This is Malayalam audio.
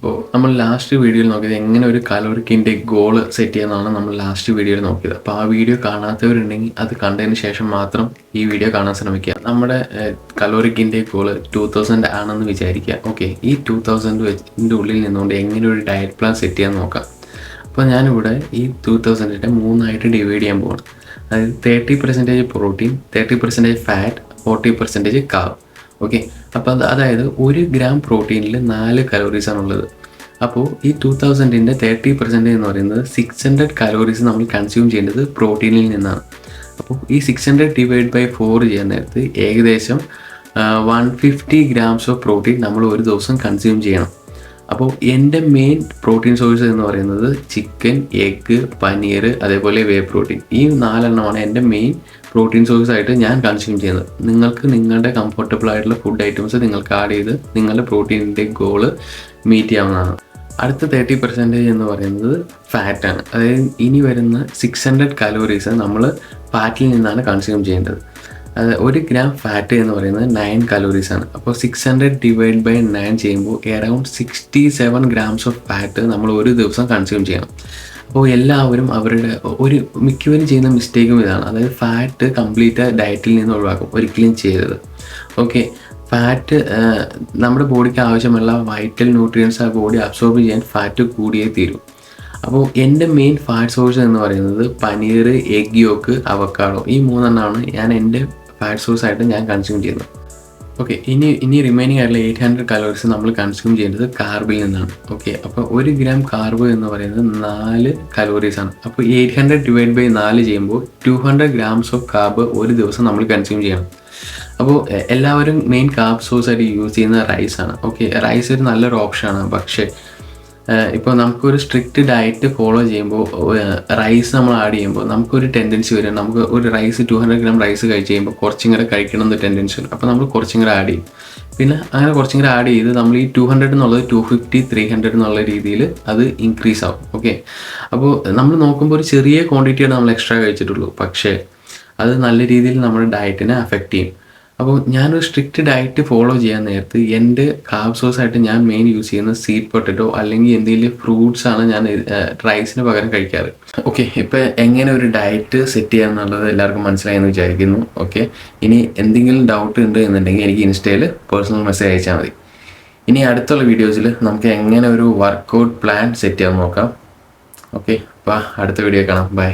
അപ്പോൾ നമ്മൾ ലാസ്റ്റ് വീഡിയോയിൽ നോക്കിയത് എങ്ങനെ ഒരു കലോറിക് ഇൻടേക്ക് ഗോൾ സെറ്റ് ചെയ്യാമെന്നാണ് നമ്മൾ ലാസ്റ്റ് വീഡിയോയിൽ നോക്കിയത്. അപ്പോൾ ആ വീഡിയോ കാണാത്തവരുണ്ടെങ്കിൽ അത് കണ്ടതിന് ശേഷം മാത്രം ഈ വീഡിയോ കാണാൻ ശ്രമിക്കുക. നമ്മുടെ കലോറിക് ഇൻടേക്ക് ഗോൾ 2000 ആണെന്ന് വിചാരിക്കുക. ഓക്കെ, ഈ 2000 ഉള്ളിൽ നിന്നുകൊണ്ട് എങ്ങനെ ഒരു ഡയറ്റ് പ്ലാൻ സെറ്റ് ചെയ്യാൻ നോക്കാം. അപ്പോൾ ഞാനിവിടെ ഈ 2000 3ആയിട്ട് ഡിവൈഡ് ചെയ്യാൻ പോകണം. അതായത് 30% പ്രോട്ടീൻ, 30% ഫാറ്റ്, 40% കാർബ്. ഓക്കെ, അപ്പോൾ അതായത് 1 ഗ്രാം പ്രോട്ടീനിൽ 4 കലോറീസാണുള്ളത്. അപ്പോൾ ഈ 2000 30% എന്ന് പറയുന്നത് 600 കലോറീസ് നമ്മൾ കൺസ്യൂം ചെയ്യേണ്ടത് പ്രോട്ടീനിൽ നിന്നാണ്. അപ്പോൾ ഈ 600 ഡിവൈഡ് ബൈ 4 ചെയ്യാൻ നേരത്ത് ഏകദേശം 150 ഗ്രാംസ് ഓഫ് പ്രോട്ടീൻ നമ്മൾ ഒരു ദിവസം കൺസ്യൂം ചെയ്യണം. അപ്പോൾ എൻ്റെ മെയിൻ പ്രോട്ടീൻ സോഴ്സ് എന്ന് പറയുന്നത് ചിക്കൻ, എഗ്ഗ്, പനീർ, അതേപോലെ വേ പ്രോട്ടീൻ. ഈ 4 എണ്ണമാണ് എൻ്റെ മെയിൻ പ്രോട്ടീൻ സോഴ്സ് ആയിട്ട് ഞാൻ കൺസ്യൂം ചെയ്യുന്നത്. നിങ്ങൾക്ക് നിങ്ങളുടെ കംഫർട്ടബിൾ ആയിട്ടുള്ള ഫുഡ് ഐറ്റംസ് നിങ്ങൾക്ക് ആഡ് ചെയ്ത് നിങ്ങളുടെ പ്രോട്ടീനിൻ്റെ ഗോള് മീറ്റ് ചെയ്യാവുന്നതാണ്. അടുത്ത 30% എന്ന് പറയുന്നത് ഫാറ്റാണ്. അതായത് ഇനി വരുന്ന 600 കലോറീസ് നമ്മൾ ഫാറ്റിൽ നിന്നാണ് കൺസ്യൂം ചെയ്യേണ്ടത്. അത് 1 ഗ്രാം ഫാറ്റ് എന്ന് പറയുന്നത് 9 കലോറീസാണ്. അപ്പോൾ 600 ഡിവൈഡ് ബൈ 9 ചെയ്യുമ്പോൾ അറൗണ്ട് 67 ഗ്രാംസ് ഓഫ് ഫാറ്റ് നമ്മൾ ഒരു ദിവസം കൺസ്യൂം ചെയ്യണം. അപ്പോൾ എല്ലാവരും മിക്കവരും ചെയ്യുന്ന മിസ്റ്റേക്കും ഇതാണ്. അതായത് ഫാറ്റ് കംപ്ലീറ്റ് ഡയറ്റിൽ നിന്ന് ഒഴിവാക്കും, ഒരിക്കലും ചെയ്യരുത്. ഓക്കെ, ഫാറ്റ് നമ്മുടെ ബോഡിക്ക് ആവശ്യമുള്ള വൈറ്റൽ ന്യൂട്രിയൻസ് ആ ബോഡി അബ്സോർബ് ചെയ്യാൻ ഫാറ്റ് കൂടിയേ തീരും. അപ്പോൾ എൻ്റെ മെയിൻ ഫാറ്റ് സോഴ്സ് എന്ന് പറയുന്നത് പനീർ, എഗ് യോക്ക്, അവക്കാഡോ. ഈ 3 എണ്ണമാണ് ഞാൻ എൻ്റെ ഫാറ്റ് സോഴ്സ് ആയിട്ട് ഞാൻ കൺസ്യൂം ചെയ്യുന്നത്. ഓക്കെ, ഇനി റിമൈനിങ് ആയിട്ടുള്ള 800 കലോറീസ് നമ്മൾ കൺസ്യൂം ചെയ്യേണ്ടത് കാർബിൽ നിന്നാണ്. ഓക്കെ, അപ്പോൾ 1 ഗ്രാം കാർബ് എന്ന് പറയുന്നത് 4 കലോറീസാണ്. അപ്പോൾ 800 ഡിവൈഡ് ബൈ 4 ചെയ്യുമ്പോൾ 200 ഗ്രാംസ് ഓഫ് കാർബ് ഒരു ദിവസം നമ്മൾ കൺസ്യൂം ചെയ്യണം. അപ്പോൾ എല്ലാവരും മെയിൻ കാർബ് സോഴ്സ് ആയിട്ട് യൂസ് ചെയ്യുന്ന റൈസാണ്. ഓക്കെ, റൈസ് ഒരു നല്ലൊരു ഓപ്ഷനാണ്. പക്ഷേ ഇപ്പോൾ നമുക്കൊരു സ്ട്രിക്റ്റ് ഡയറ്റ് ഫോളോ ചെയ്യുമ്പോൾ റൈസ് നമ്മൾ ആഡ് ചെയ്യുമ്പോൾ നമുക്കൊരു ടെൻഡൻസി വരും. നമുക്ക് ഒരു റൈസ് 200 ഗ്രാം റൈസ് കഴിച്ച് കഴിയുമ്പോൾ കുറച്ചും കൂടെ കഴിക്കണം എന്നൊരു ടെൻഡൻസി വരും. അപ്പോൾ നമ്മൾ കുറച്ചും കൂടെ ആഡ് ചെയ്യും. പിന്നെ അങ്ങനെ കുറച്ചും കൂടെ ആഡ് ചെയ്ത് നമ്മൾ ഈ 200 എന്നുള്ളത് 250, 300 എന്നുള്ള രീതിയിൽ അത് ഇൻക്രീസ് ആവും. ഓക്കെ, അപ്പോൾ നമ്മൾ നോക്കുമ്പോൾ ഒരു ചെറിയ ക്വാണ്ടിറ്റിയാണ് നമ്മൾ എക്സ്ട്രാ കഴിച്ചിട്ടുള്ളൂ. പക്ഷേ അത് നല്ല രീതിയിൽ നമ്മുടെ ഡയറ്റിനെ അഫക്റ്റ് ചെയ്യും. അപ്പോൾ ഞാനൊരു സ്ട്രിക്റ്റ് ഡയറ്റ് ഫോളോ ചെയ്യാൻ നേരത്ത് എൻ്റെ കാർബ് സോഴ്സ് ആയിട്ട് ഞാൻ മെയിൻ യൂസ് ചെയ്യുന്നത് സ്വീറ്റ് പൊട്ടറ്റോ അല്ലെങ്കിൽ എന്തെങ്കിലും ഫ്രൂട്ട്സ് ആണ് ഞാൻ റൈസിന് പകരം കഴിക്കാറ്. ഓക്കെ, ഇപ്പോൾ എങ്ങനെ ഒരു ഡയറ്റ് സെറ്റ് ചെയ്യുക എന്നുള്ളത് എല്ലാവർക്കും മനസ്സിലായെന്ന് വിചാരിക്കുന്നു. ഓക്കെ, ഇനി എന്തെങ്കിലും ഡൗട്ട് ഉണ്ട് എന്നുണ്ടെങ്കിൽ എനിക്ക് ഇൻസ്റ്റയിൽ പേഴ്സണൽ മെസ്സേജ് അയച്ചാൽ മതി. ഇനി അടുത്തുള്ള വീഡിയോസിൽ നമുക്ക് എങ്ങനെ ഒരു വർക്കൗട്ട് പ്ലാൻ സെറ്റ് ചെയ്യാൻ നോക്കാം. ഓക്കെ, അപ്പോൾ അടുത്ത വീഡിയോ കാണാം. ബൈ.